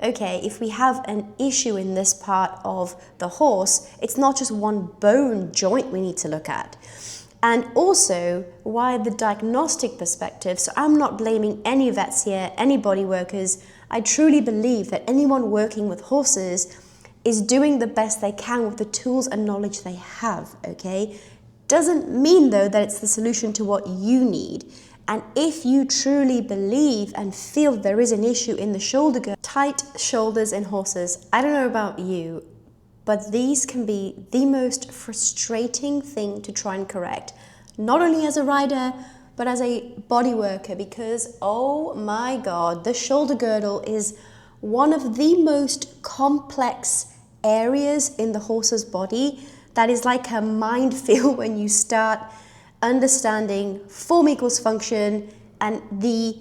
Okay, if we have an issue in this part of the horse, it's not just one bone joint we need to look at. And also, why the diagnostic perspective, so I'm not blaming any vets here, any body workers. I truly believe that anyone working with horses is doing the best they can with the tools and knowledge they have, okay? Doesn't mean though that it's the solution to what you need. And if you truly believe and feel there is an issue in the shoulder girdle, tight shoulders in horses, I don't know about you, but these can be the most frustrating thing to try and correct, not only as a rider, but as a body worker, because oh my God, the shoulder girdle is one of the most complex areas in the horse's body that is like a minefield when you start understanding form equals function and the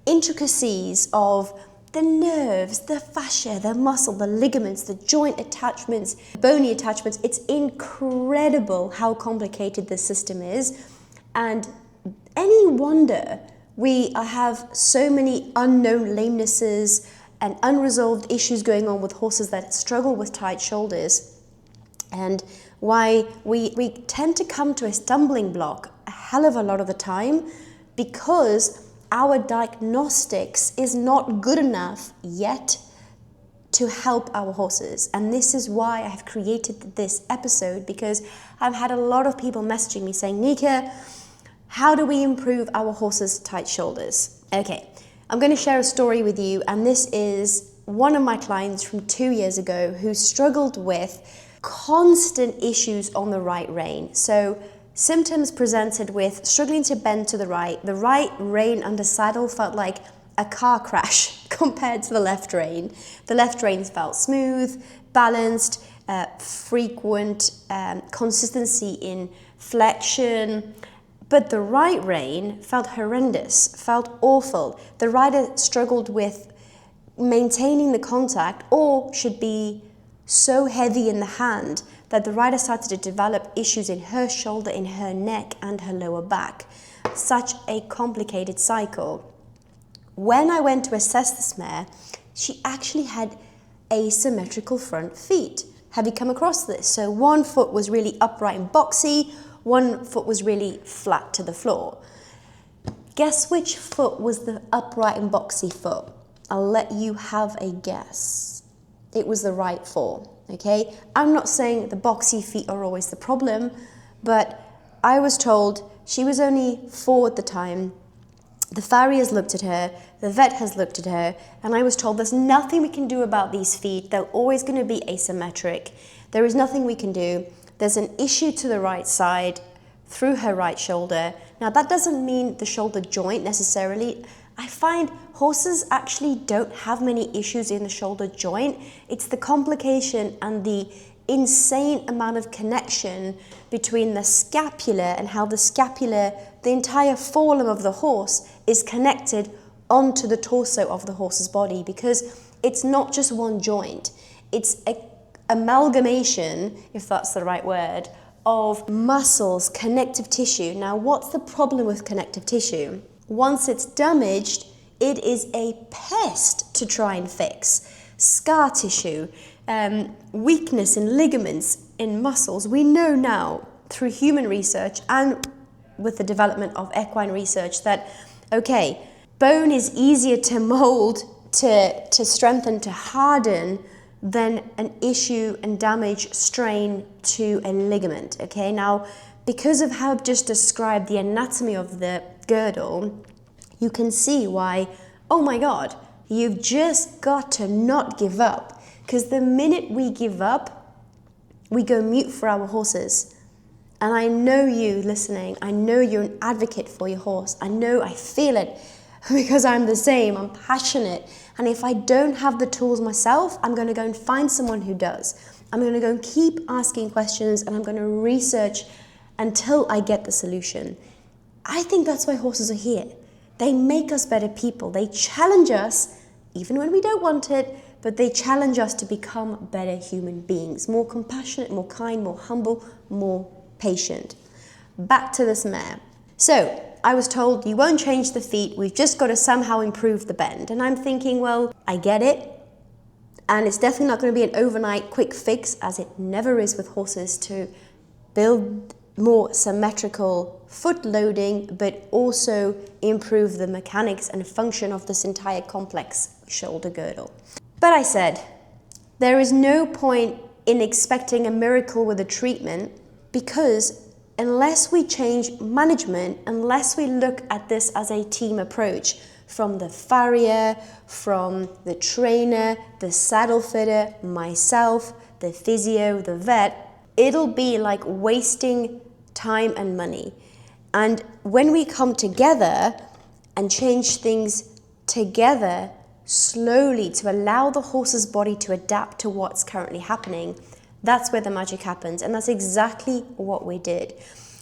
intricacies of the nerves, the fascia, the muscle, the ligaments, the joint attachments, bony attachments. It's incredible how complicated this system is. And any wonder we have so many unknown lamenesses and unresolved issues going on with horses that struggle with tight shoulders, and why we tend to come to a stumbling block a hell of a lot of the time because our diagnostics is not good enough yet to help our horses. And this is why I have created this episode, because I've had a lot of people messaging me saying, Nika, how do we improve our horses' tight shoulders? Okay, I'm going to share a story with you, and this is one of my clients from 2 years ago who struggled with constant issues on the right rein. So symptoms presented with struggling to bend to the right rein under saddle felt like a car crash compared to the left rein. The left rein felt smooth, balanced, frequent consistency in flexion, but the right rein felt horrendous, felt awful. The rider struggled with maintaining the contact, or should be so heavy in the hand that the rider started to develop issues in her shoulder, in her neck, and her lower back. Such a complicated cycle. When I went to assess this mare, she actually had asymmetrical front feet. Have you come across this? So one foot was really upright and boxy, one foot was really flat to the floor. Guess which foot was the upright and boxy foot? I'll let you have a guess. It was the right foot, okay? I'm not saying the boxy feet are always the problem, but I was told she was only 4 at the time. The farriers looked at her, the vet has looked at her, and I was told there's nothing we can do about these feet. They're always going to be asymmetric. There is nothing we can do. There's an issue to the right side through her right shoulder. Now, that doesn't mean the shoulder joint necessarily. I find horses actually don't have many issues in the shoulder joint. It's the complication and the insane amount of connection between the scapula and how the scapula, the entire forelimb of the horse, is connected onto the torso of the horse's body, because it's not just one joint. It's an amalgamation, if that's the right word, of muscles, connective tissue. Now, what's the problem with connective tissue? Once it's damaged, it is a pest to try and fix. Scar tissue, weakness in ligaments, in muscles. We know now through human research and with the development of equine research that, okay, bone is easier to mold, to strengthen, to harden than an issue and damage strain to a ligament, okay? Now, because of how I've just described the anatomy of the girdle, you can see why, oh my God, you've just got to not give up. Because the minute we give up, we go mute for our horses. And I know you listening, I know you're an advocate for your horse. I know, I feel it, because I'm the same, I'm passionate. And if I don't have the tools myself, I'm going to go and find someone who does. I'm going to go and keep asking questions, and I'm going to research until I get the solution. I think that's why horses are here. They make us better people. They challenge us, even when we don't want it, but they challenge us to become better human beings, more compassionate, more kind, more humble, more patient. Back to this mare. So I was told, you won't change the feet, we've just got to somehow improve the bend. And I'm thinking, well, I get it. And it's definitely not going to be an overnight quick fix, as it never is with horses, to build more symmetrical foot loading, but also improve the mechanics and function of this entire complex shoulder girdle. But I said, there is no point in expecting a miracle with a treatment, because unless we change management, unless we look at this as a team approach, from the farrier, from the trainer, the saddle fitter, myself, the physio, the vet, it'll be like wasting time and money. And when we come together and change things together slowly to allow the horse's body to adapt to what's currently happening, that's where the magic happens. And that's exactly what we did.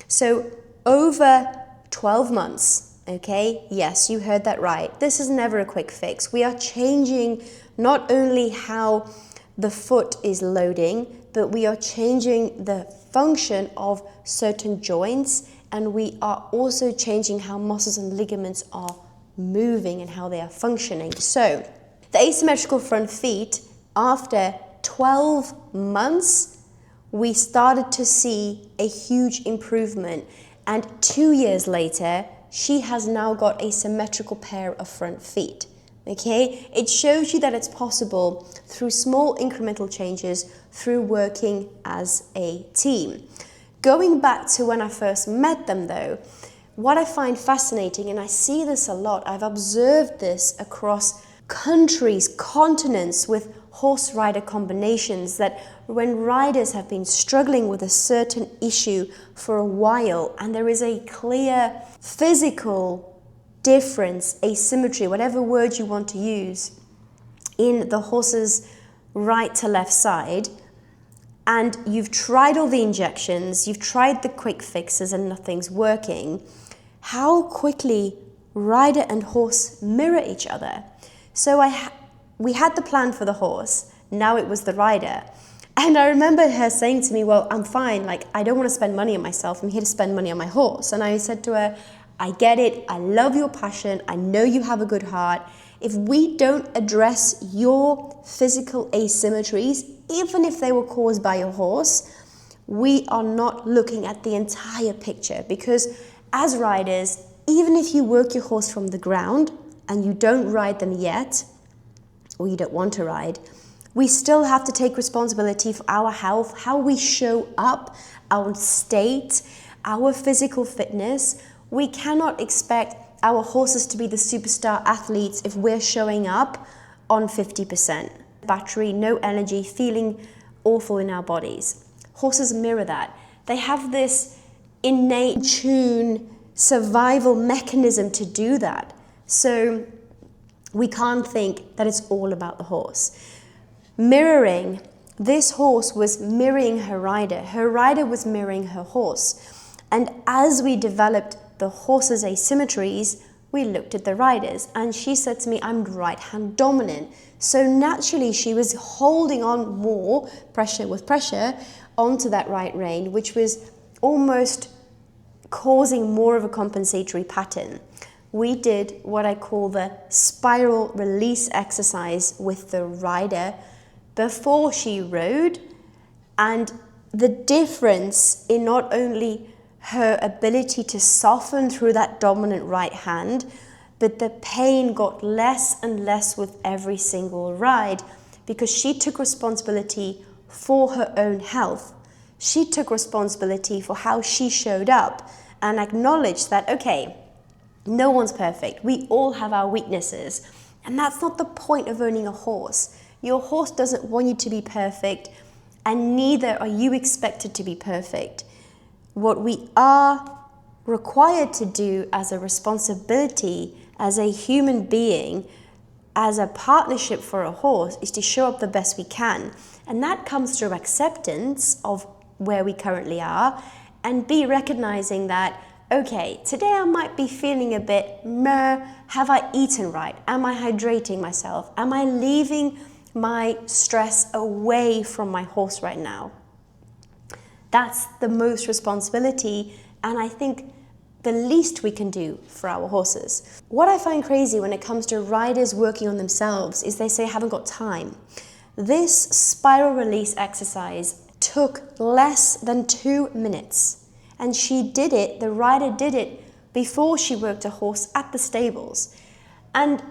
So over 12 months, okay, yes, you heard that right. This is never a quick fix. We are changing not only how the foot is loading, but we are changing the function of certain joints, and we are also changing how muscles and ligaments are moving and how they are functioning. So the asymmetrical front feet, after 12 months, we started to see a huge improvement. And 2 years later, she has now got a symmetrical pair of front feet. Okay, it shows you that it's possible through small incremental changes, through working as a team. Going back to when I first met them though, what I find fascinating, and I see this a lot, I've observed this across countries, continents, with horse rider combinations, that when riders have been struggling with a certain issue for a while and there is a clear physical difference, asymmetry, whatever word you want to use, in the horse's right to left side, and you've tried all the injections, you've tried the quick fixes and nothing's working, how quickly rider and horse mirror each other. So we had the plan for the horse, now it was the rider. And I remember her saying to me, well, I'm fine, like I don't want to spend money on myself, I'm here to spend money on my horse. And I said to her, I get it, I love your passion, I know you have a good heart. If we don't address your physical asymmetries, even if they were caused by your horse, we are not looking at the entire picture. Because as riders, even if you work your horse from the ground and you don't ride them yet, or you don't want to ride, we still have to take responsibility for our health, how we show up, our state, our physical fitness. We cannot expect our horses to be the superstar athletes if we're showing up on 50%. Battery, no energy, feeling awful in our bodies. Horses mirror that. They have this innate tune survival mechanism to do that. So we can't think that it's all about the horse. Mirroring, this horse was mirroring her rider was mirroring her horse. And as we developed the horse's asymmetries, we looked at the riders, and she said to me, I'm right hand dominant. So naturally she was holding on more pressure onto that right rein, which was almost causing more of a compensatory pattern. We did what I call the spiral release exercise with the rider before she rode, and the difference in not only her ability to soften through that dominant right hand, but the pain got less and less with every single ride, because she took responsibility for her own health. She took responsibility for how she showed up and acknowledged that, okay, no one's perfect. We all have our weaknesses. And that's not the point of owning a horse. Your horse doesn't want you to be perfect, and neither are you expected to be perfect. What we are required to do as a responsibility, as a human being, as a partnership for a horse, is to show up the best we can. And that comes through acceptance of where we currently are, and be recognizing that, okay, today I might be feeling a bit meh. Have I eaten right? Am I hydrating myself? Am I leaving my stress away from my horse right now? That's the most responsibility, and I think the least we can do for our horses. What I find crazy when it comes to riders working on themselves is they say, I haven't got time. This spiral release exercise took less than 2 minutes, and she did it, the rider did it before she worked a horse at the stables. And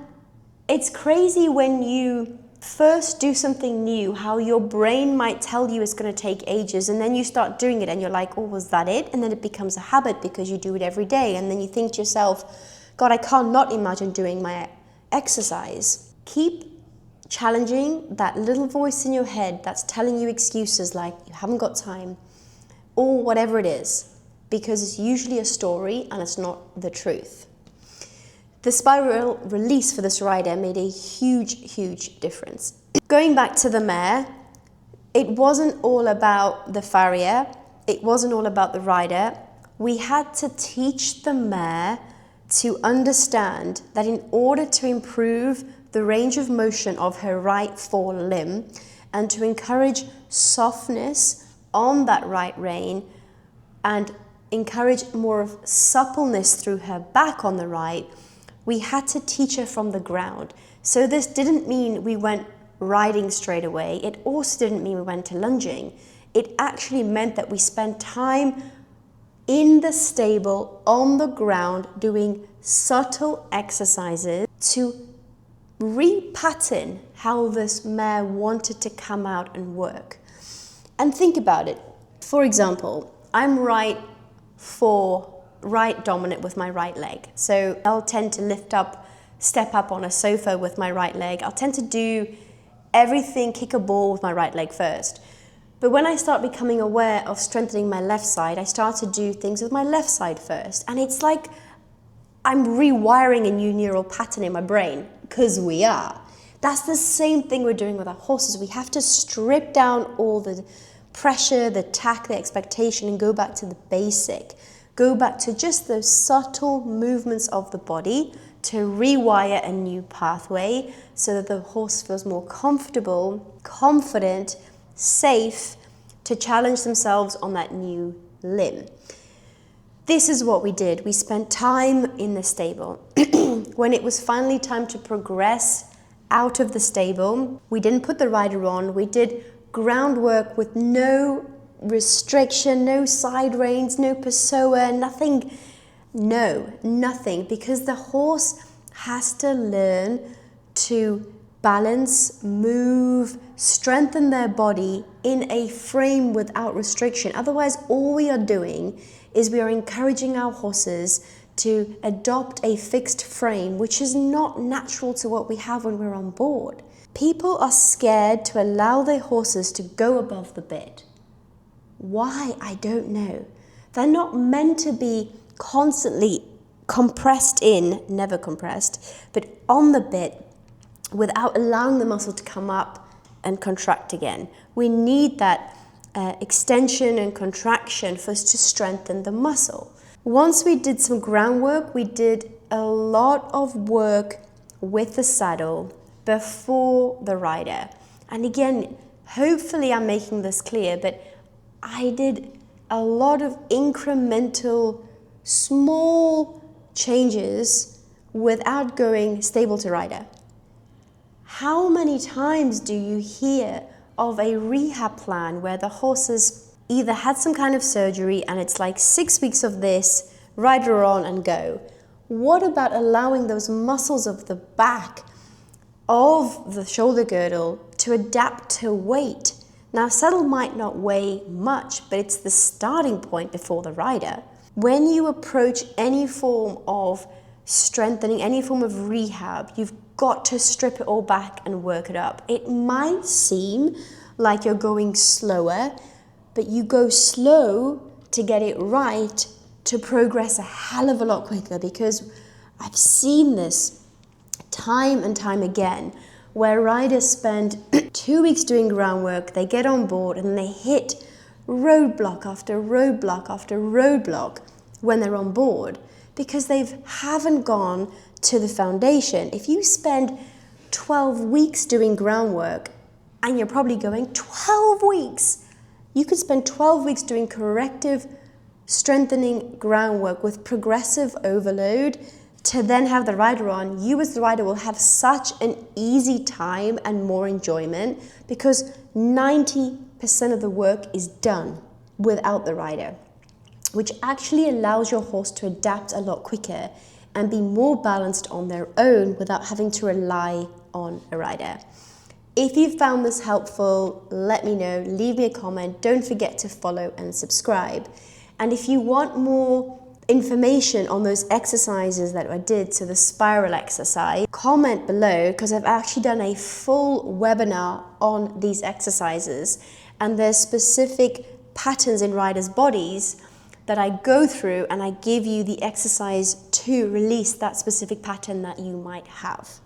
it's crazy when you first do something new, how your brain might tell you it's going to take ages, and then you start doing it and you're like, oh, was that it? And then it becomes a habit because you do it every day, and then you think to yourself, God, I can't not imagine doing my exercise. Keep challenging that little voice in your head that's telling you excuses like you haven't got time or whatever it is, because it's usually a story and it's not the truth. The spiral release for this rider made a huge, huge difference. Going back to the mare, it wasn't all about the farrier, it wasn't all about the rider. We had to teach the mare to understand that in order to improve the range of motion of her right forelimb and to encourage softness on that right rein and encourage more of suppleness through her back on the right, we had to teach her from the ground. So this didn't mean we went riding straight away. It also didn't mean we went to lunging. It actually meant that we spent time in the stable, on the ground, doing subtle exercises to repattern how this mare wanted to come out and work. And think about it. For example, I'm right dominant with my right leg. So I'll tend to step up on a sofa with my right leg. I'll tend to do everything, kick a ball with my right leg first. But when I start becoming aware of strengthening my left side, I start to do things with my left side first. And it's like I'm rewiring a new neural pattern in my brain, because we are. That's the same thing we're doing with our horses. We have to strip down all the pressure, the tack, the expectation, and go back to the basic. Go back to just those subtle movements of the body to rewire a new pathway so that the horse feels more comfortable, confident, safe to challenge themselves on that new limb. This is what we did. We spent time in the stable. When it was finally time to progress out of the stable, we didn't put the rider on. We did groundwork with no restriction, no side reins, no Pessoa, nothing, because the horse has to learn to balance, move, strengthen their body in a frame without restriction. Otherwise, all we are doing is we are encouraging our horses to adopt a fixed frame, which is not natural to what we have when we're on board. People are scared to allow their horses to go above the bit. Why? I don't know. They're not meant to be constantly compressed in, never compressed, but on the bit without allowing the muscle to come up and contract again. We need that extension and contraction for us to strengthen the muscle. Once we did some groundwork, we did a lot of work with the saddle before the rider. And again, hopefully I'm making this clear, but I did a lot of incremental, small changes without going stable to rider. How many times do you hear of a rehab plan where the horses either had some kind of surgery and it's like 6 weeks of this, rider on and go? What about allowing those muscles of the back of the shoulder girdle to adapt to weight? Now, saddle might not weigh much, but it's the starting point before the rider. When you approach any form of strengthening, any form of rehab, you've got to strip it all back and work it up. It might seem like you're going slower, but you go slow to get it right to progress a hell of a lot quicker, because I've seen this time and time again where riders spend 2 weeks doing groundwork, they get on board and they hit roadblock after roadblock after roadblock when they're on board because they haven't gone to the foundation. If you spend 12 weeks doing groundwork, and you're probably going 12 weeks, you could spend 12 weeks doing corrective strengthening groundwork with progressive overload to then have the rider on, you as the rider will have such an easy time and more enjoyment, because 90% of the work is done without the rider, which actually allows your horse to adapt a lot quicker and be more balanced on their own without having to rely on a rider. If you found this helpful, let me know, leave me a comment. Don't forget to follow and subscribe. And if you want more information on those exercises that I did, so the spiral exercise, comment below, because I've actually done a full webinar on these exercises, and there's specific patterns in riders' bodies that I go through, and I give you the exercise to release that specific pattern that you might have.